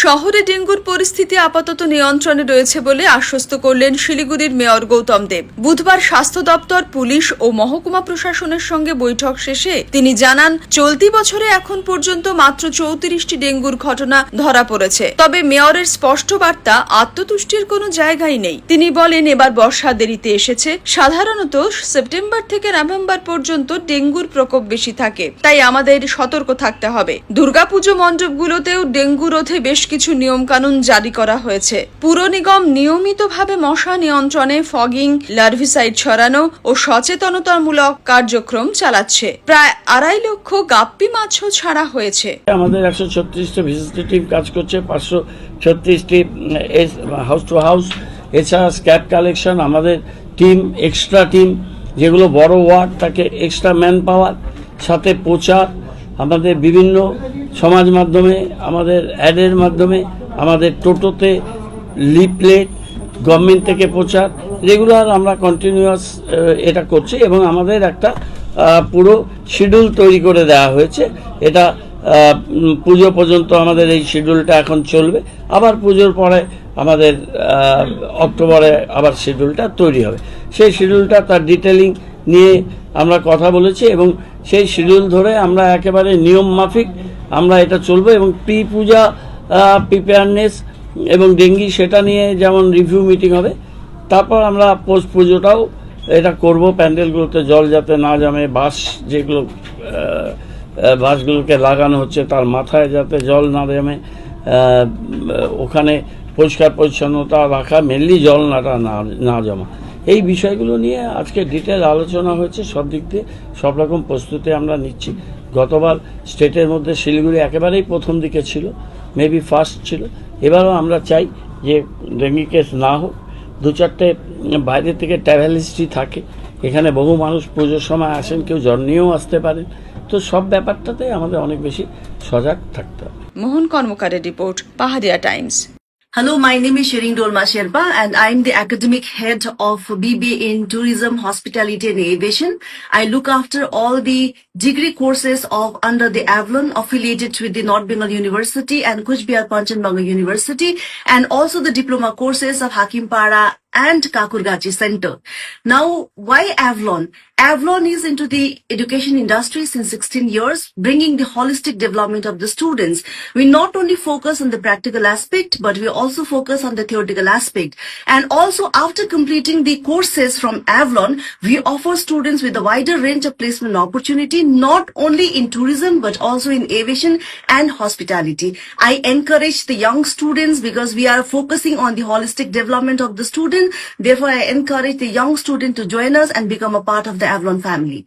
শহরে ডেঙ্গুর পরিস্থিতি আপাতত নিয়ন্ত্রণে রয়েছে বলে আশ্বস্ত করলেন শিলিগুড়ির মেয়র গৌতম দেব। বুধবার স্বাস্থ্য দপ্তর, পুলিশ ও মহকুমা প্রশাসনের সঙ্গে বৈঠক শেষে তিনি জানান, চলতি বছরে এখন পর্যন্ত মাত্র 34টি ডেঙ্গুর ঘটনা ধরা পড়েছে। তবে মেয়রের স্পষ্ট বার্তা, আত্মতুষ্টির কোনো জায়গাই নেই। তিনি বলেন, এবার বর্ষা দেরিতে এসেছে। সাধারণত সেপ্টেম্বর থেকে নভেম্বর পর্যন্ত ডেঙ্গুর প্রকোপ বেশি থাকে, তাই আমাদের সতর্ক থাকতে হবে। দুর্গাপুজো মণ্ডপগুলোতেও ডেঙ্গু রোধে বেশ কিছু নিয়ম কানুন জারি করা হয়েছে। পুর নিগম নিয়মিতভাবে মশা নিয়ন্ত্রণে ফগিং, লার্ভিসাইড ছড়ানো ও সচেতনতামূলক কার্যক্রম চালাচ্ছে। প্রায় 2.5 লক্ষ গাপ্পি মাছও ছাড়া হয়েছে। আমাদের 136টি ভিজিটিভ টিম কাজ করছে, 536টি হাউস টু হাউস, এছাড়া স্ক্যাব কালেকশন, আমাদের টিম, এক্সট্রা টিম যেগুলো বড় ওয়ার্ড তাকে এক্সট্রা ম্যান পাওয়ার, সাথে প্রচার, আমাদের বিভিন্ন সমাজ মাধ্যমে, আমাদের অ্যাডের মাধ্যমে, আমাদের টোটোতে লিফলেট, গভর্নমেন্ট থেকে প্রচার, রেগুলার আমরা কন্টিনিউয়াস এটা করছি এবং আমাদের একটা পুরো শিডিউল তৈরি করে দেওয়া হয়েছে। এটা পুজো পর্যন্ত আমাদের এই শিডিউলটা এখন চলবে। আবার পুজোর পরে আমাদের অক্টোবরে আবার শিডিউলটা তৈরি হবে। সেই শিডিউলটা তার ডিটেলিং নিয়ে আমরা কথা বলেছি এবং সেই শিডিউল ধরে আমরা একেবারে নিয়ম মাফিক আমরা এটা চলবো এবং প্রি পূজা প্রিপেয়ারনেস এবং ডেঙ্গি সেটা নিয়ে যেমন রিভিউ মিটিং হবে। তারপর আমরা পোস্ট পুজোটাও এটা করব। প্যান্ডেলগুলোতে জল যাতে না জমে, বাঁশগুলোকে লাগানো হচ্ছে তার মাথায় যাতে জল না জমে, ওখানে পরিষ্কার পরিচ্ছন্নতা রাখা, মেনলি জল না জমা, এই বিষয়গুলো নিয়ে আজকে ডিটেল আলোচনা হয়েছে। সব দিক দিয়ে সব রকম প্রস্তুতি আমরা নিচ্ছি। গতবার স্টেটের মধ্যে শিলিগুড়ি একেবারেই প্রথম দিকে ছিল, মেবি ফার্স্ট ছিল। এবারও আমরা চাই যে ডেঙ্গি কেস না হোক। 2-4টে বাইরে থেকে ট্রাভেল হিস্ট্রি থাকে, এখানে বহু মানুষ পুজোর সময় আসেন, কেউ জ্বর নিয়েও আসতে পারেন। তো সব ব্যাপারটাতে আমাদের অনেক বেশি সজাগ থাকতে হবে। মোহন কর্মকারের রিপোর্ট, পাহাড়িয়া Times. Hello, my name is Shering Dolma Sherpa and I'm the academic head of BBA in Tourism, Hospitality and Aviation. I look after all the degree courses under the Avalon affiliated with the North Bengal University and Kuch Bihar Panchanbanga University, and also the diploma courses of Hakimpara and Kakurgachi Center. Now, why Avalon? Avalon is into the education industry since 16 years, bringing the holistic development of the students. We not only focus on the practical aspect, but we also focus on the theoretical aspect. And also, after completing the courses from Avalon, we offer students with a wider range of placement opportunity, not only in tourism, but also in aviation and hospitality. I encourage the young students because we are focusing on the holistic development of the student. Therefore, I encourage the young student to join us and become a part of the Avalon family.